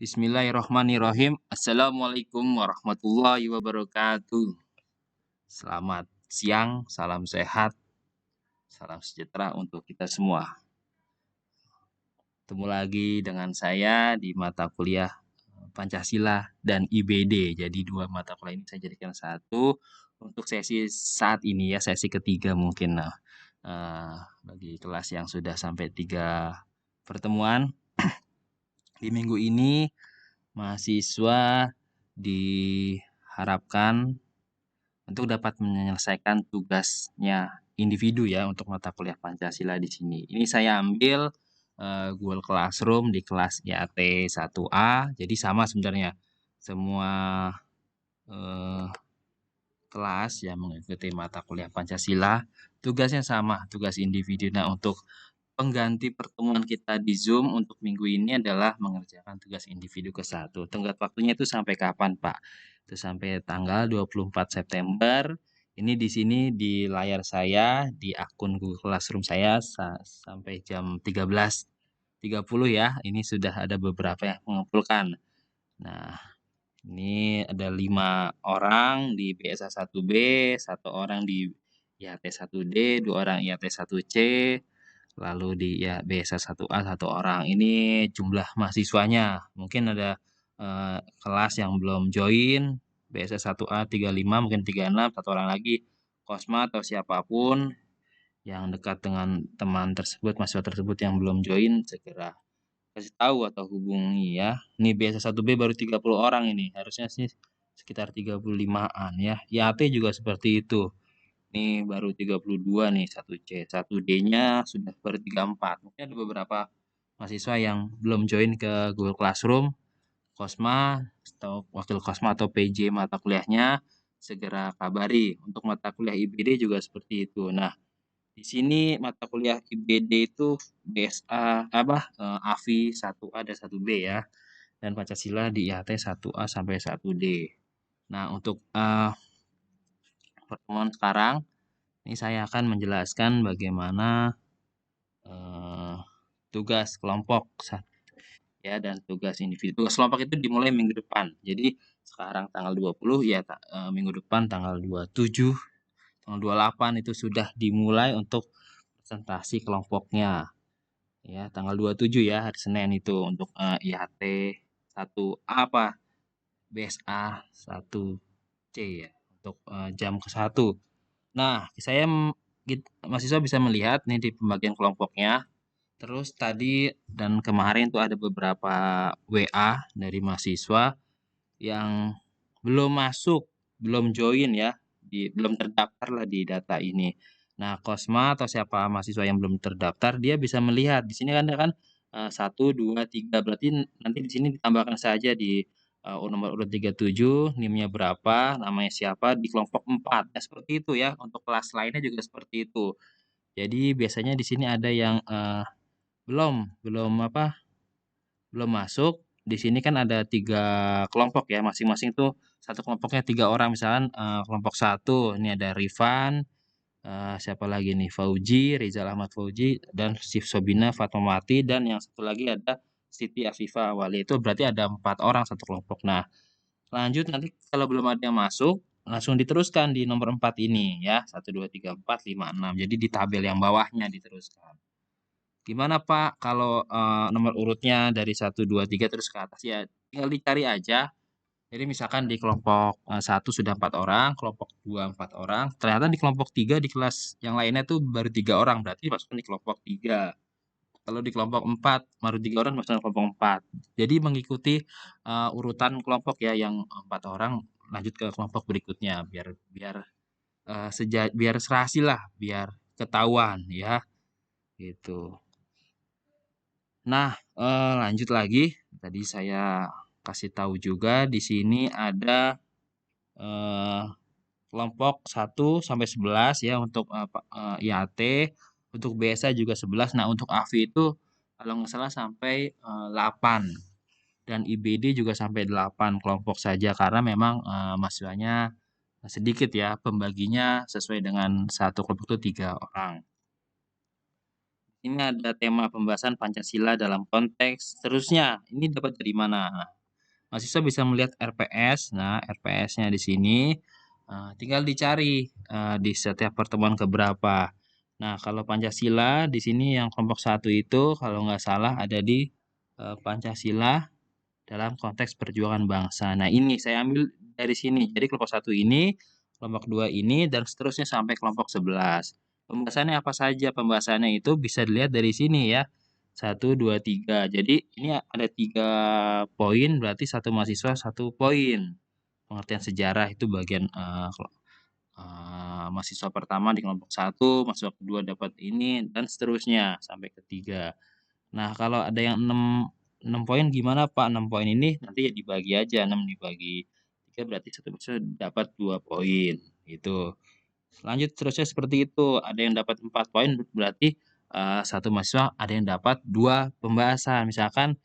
Bismillahirrahmanirrahim. Assalamualaikum warahmatullahi wabarakatuh. Selamat siang, salam sehat, salam sejahtera untuk kita semua. Ketemu lagi dengan saya di mata kuliah Pancasila dan IBD. Jadi dua mata kuliah ini saya jadikan satu untuk sesi saat ini ya, sesi ketiga mungkin. Bagi kelas yang sudah sampai 3 pertemuan di minggu ini, mahasiswa diharapkan untuk dapat menyelesaikan tugasnya individu ya untuk mata kuliah Pancasila di sini. Ini saya ambil Google Classroom di kelas IAT 1A. Jadi sama sebenarnya semua kelas yang mengikuti mata kuliah Pancasila tugasnya sama, tugas individu. Nah, untuk pengganti pertemuan kita di Zoom untuk minggu ini adalah mengerjakan tugas individu ke-1. Tenggat waktunya itu sampai kapan, Pak? Itu sampai tanggal 24 September. Ini di sini di layar saya, di akun Google Classroom saya sampai jam 13.30 ya. Ini sudah ada beberapa yang mengumpulkan. Nah, ini ada 5 orang di BSA 1B, 1 orang di IAT 1D, 2 orang IAT 1C, lalu di BSA 1A 1 orang. Ini jumlah mahasiswanya. Mungkin ada kelas yang belum join, BSA 1A 35, mungkin 36, 1 orang lagi, Kosma atau siapapun yang dekat dengan teman tersebut, mahasiswa tersebut yang belum join, segera kasih tahu atau hubungi ya. Ini BSA 1B baru 30 orang ini. Harusnya sih sekitar 35-an ya. IAT juga seperti itu. Ini baru 32 nih 1C. 1D-nya sudah baru 34. Mungkin ada beberapa mahasiswa yang belum join ke Google Classroom. Kosma atau wakil Kosma atau PJ mata kuliahnya segera kabari. Untuk mata kuliah IBD juga seperti itu. Nah, di sini mata kuliah IBD itu BSA AFI 1A dan 1B ya. Dan Pancasila di IAT 1A sampai 1D. Nah, untuk pertemuan sekarang ini saya akan menjelaskan bagaimana tugas kelompok ya dan tugas individu. Tugas kelompok itu dimulai minggu depan. Jadi sekarang tanggal 20 ya minggu depan tanggal 27, tanggal 28 itu sudah dimulai untuk presentasi kelompoknya. Ya, tanggal 27 ya hari Senin itu untuk IHT 1A BSA 1C ya untuk jam ke-1. Nah, saya mahasiswa bisa melihat nih di pembagian kelompoknya. Terus tadi dan kemarin tuh ada beberapa WA dari mahasiswa yang belum masuk, belum join ya, belum terdaftar lah di data ini. Nah, Kosma atau siapa mahasiswa yang belum terdaftar, dia bisa melihat di sini kan 1, 2, 3, berarti nanti di sini ditambahkan saja di nomor urut 37, NIM-nya berapa, namanya siapa di kelompok 4. Nah, seperti itu ya. Untuk kelas lainnya juga seperti itu. Jadi biasanya di sini ada yang belum masuk. Di sini kan ada 3 kelompok ya, masing-masing tuh satu kelompoknya 3 orang. Misalkan kelompok 1 ini ada Rifan, siapa lagi nih, Fauji, Rizal Ahmad Fauji, dan Sobina Fatmawati, dan yang satu lagi ada Siti Afifah Awali. Itu berarti ada 4 orang satu kelompok. Nah, lanjut nanti kalau belum ada yang masuk, langsung diteruskan di nomor 4 ini ya, 1, 2, 3, 4, 5, 6. Jadi di tabel yang bawahnya diteruskan. Gimana Pak kalau nomor urutnya dari 1, 2, 3 terus ke atas? Ya tinggal dicari aja. Jadi misalkan di kelompok 1 sudah 4 orang, kelompok 2 4 orang. Ternyata di kelompok 3 di kelas yang lainnya tuh baru 3 orang, berarti masukkan di kelompok 3. Kalau di kelompok 4 baru 3 orang masukkan di kelompok 4. Jadi mengikuti urutan kelompok ya, yang 4 orang lanjut ke kelompok berikutnya biar biar biar serasi lah, biar ketahuan ya gitu. Nah, lanjut lagi. Tadi saya kasih tahu juga di sini ada kelompok 1 sampai 11 ya untuk IAT, untuk BSA juga 11. Nah, untuk AFI itu kalau nggak salah sampai 8 dan IBD juga sampai 8 kelompok saja karena memang mahasiswanya sedikit ya, pembaginya sesuai dengan satu kelompok itu 3 orang. ini ada tema pembahasan Pancasila dalam konteks seterusnya. Ini dapat dari mana? Nah, mahasiswa bisa melihat RPS. Nah, RPS-nya di sini tinggal dicari di setiap pertemuan keberapa. Nah, kalau Pancasila di sini yang kelompok 1 itu kalau nggak salah ada di Pancasila dalam konteks perjuangan bangsa. Nah, ini saya ambil dari sini. Jadi kelompok 1 ini, kelompok 2 ini, dan seterusnya sampai kelompok 11. Pembahasannya apa saja? Pembahasannya itu bisa dilihat dari sini ya. 1, 2, 3. Jadi ini ada 3 poin, berarti satu mahasiswa 1 poin. Pengertian sejarah itu bagian mahasiswa pertama di kelompok 1, mahasiswa kedua dapat ini, dan seterusnya sampai ketiga. Nah, kalau ada yang 6 poin gimana Pak? 6 poin ini nanti ya dibagi aja, 6 dibagi 3 berarti satu mahasiswa dapat 2 poin, gitu. Lanjut seterusnya seperti itu, ada yang dapat 4 poin berarti, satu mahasiswa ada yang dapat 2 pembahasan. Misalkan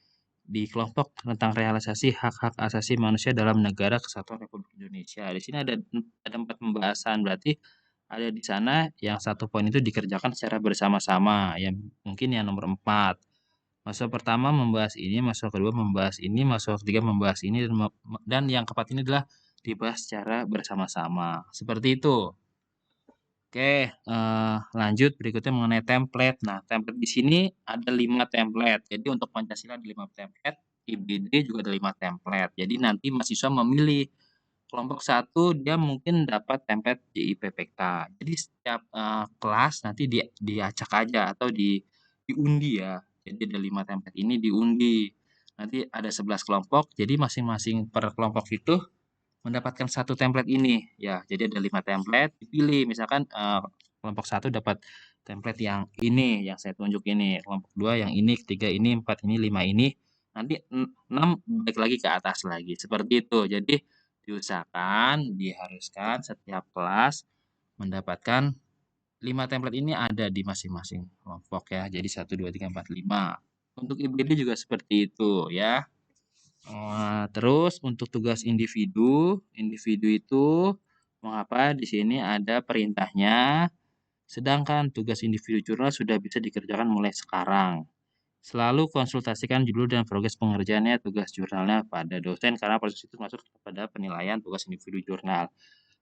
di kelompok tentang realisasi hak-hak asasi manusia dalam Negara Kesatuan Republik Indonesia. Di sini ada 4 pembahasan, berarti ada di sana yang 1 poin itu dikerjakan secara bersama-sama, yang mungkin yang nomor 4. Mahasiswa pertama membahas ini, mahasiswa kedua membahas ini, mahasiswa ketiga membahas ini, dan yang keempat ini adalah dibahas secara bersama-sama. Seperti itu. Oke, lanjut berikutnya mengenai template. Nah, template di sini ada 5 template. Jadi untuk Pancasila ada 5 template, IBD juga ada 5 template. Jadi nanti mahasiswa memilih. Kelompok 1 dia mungkin dapat template JIPPK. Jadi setiap, kelas nanti diacak aja atau diundi ya. Jadi ada 5 template ini diundi. Nanti ada 11 kelompok, jadi masing-masing per kelompok itu mendapatkan 1 template ini. Ya, jadi ada 5 template, dipilih. Misalkan, kelompok 1 dapat template yang ini, yang saya tunjuk ini, kelompok 2 yang ini, ketiga ini, 4 ini, 5 ini, nanti 6 balik lagi ke atas lagi, seperti itu. Jadi diusahakan, diharuskan setiap kelas mendapatkan 5 template ini ada di masing-masing kelompok ya. Jadi 1, 2, 3, 4, 5. Untuk IBD juga seperti itu ya. Terus untuk tugas individu, individu itu mengapa di sini ada perintahnya, sedangkan tugas individu jurnal sudah bisa dikerjakan mulai sekarang. Selalu konsultasikan judul dan progres pengerjaannya tugas jurnalnya pada dosen karena proses itu masuk kepada penilaian tugas individu jurnal.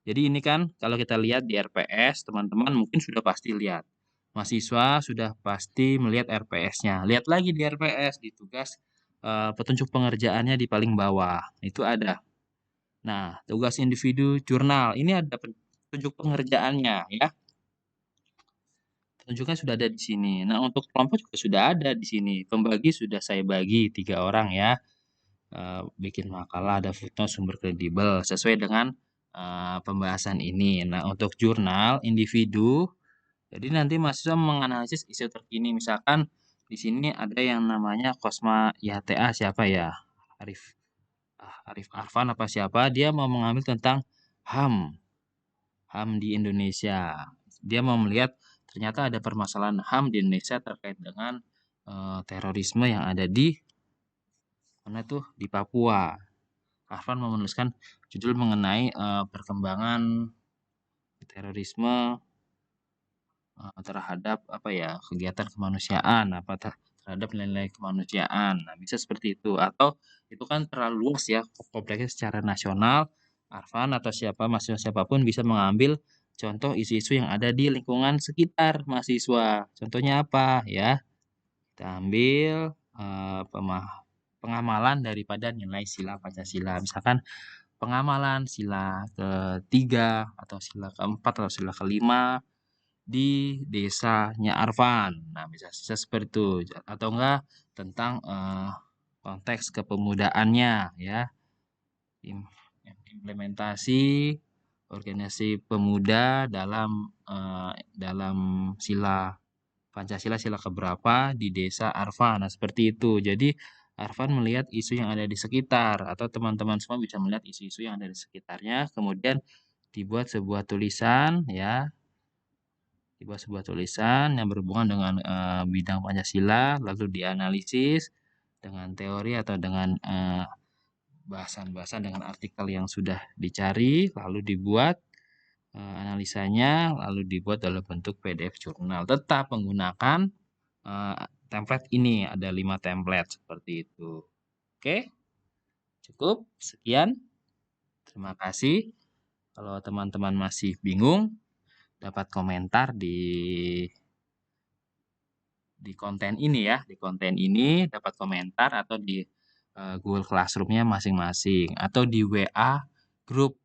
Jadi ini kan kalau kita lihat di RPS, teman-teman mungkin sudah pasti lihat. Mahasiswa sudah pasti melihat RPS-nya. Lihat lagi di RPS, di tugas petunjuk pengerjaannya di paling bawah. Itu ada. Nah, tugas individu jurnal. Ini ada petunjuk pengerjaannya ya. Petunjuknya sudah ada di sini. Nah, untuk kelompok juga sudah ada di sini. Pembagi sudah saya bagi 3 orang ya. Bikin makalah, ada footnote, sumber kredibel sesuai dengan pembahasan ini. Nah, untuk jurnal individu, jadi nanti mahasiswa menganalisis isu terkini. Misalkan di sini ada yang namanya Kosma YTA siapa ya? Arif Arfan apa siapa? Dia mau mengambil tentang HAM di Indonesia. Dia mau melihat ternyata ada permasalahan HAM di Indonesia terkait dengan terorisme yang ada di mana tuh di Papua. Arfan mau menuliskan judul mengenai perkembangan terorisme terhadap apa ya kegiatan kemanusiaan terhadap nilai-nilai kemanusiaan. Nah, bisa seperti itu atau itu kan terlalu luas ya kompleksnya secara nasional. Arfan atau mahasiswa siapapun bisa mengambil contoh isu-isu yang ada di lingkungan sekitar mahasiswa. Contohnya apa ya? Kita ambil pengamalan daripada nilai sila Pancasila. Misalkan pengamalan sila ketiga atau sila keempat atau sila kelima di desanya Arfan. Nah, bisa seperti itu atau enggak tentang konteks kepemudaannya ya. Implementasi organisasi pemuda dalam sila Pancasila sila keberapa di desa Arfan. Nah, seperti itu. Jadi Arfan melihat isu yang ada di sekitar atau teman-teman semua bisa melihat isu-isu yang ada di sekitarnya, kemudian dibuat sebuah tulisan ya, dibuat sebuah tulisan yang berhubungan dengan bidang Pancasila, lalu dianalisis dengan teori atau dengan bahasan-bahasan dengan artikel yang sudah dicari, lalu dibuat analisanya, lalu dibuat dalam bentuk PDF jurnal. Tetap menggunakan template ini, ada 5 template seperti itu. Oke, cukup sekian. Terima kasih. Kalau teman-teman masih bingung, dapat komentar di konten ini ya, di konten ini dapat komentar atau di Google Classroom-nya masing-masing atau di WA grup,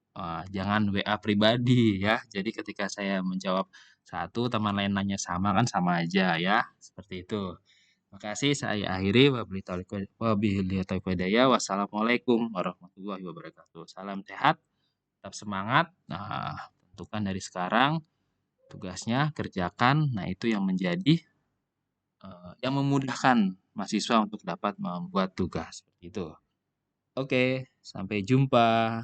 jangan WA pribadi ya. Jadi ketika saya menjawab satu, teman lain nanya sama kan sama aja ya, seperti itu. Makasih, saya akhiri. Wabillahi taufiq walhidayah. Wassalamualaikum warahmatullahi wabarakatuh. Salam sehat, tetap semangat. Nah, tentukan dari sekarang tugasnya kerjakan. Nah, itu yang menjadi yang memudahkan mahasiswa untuk dapat membuat tugas. Seperti itu. Oke, sampai jumpa.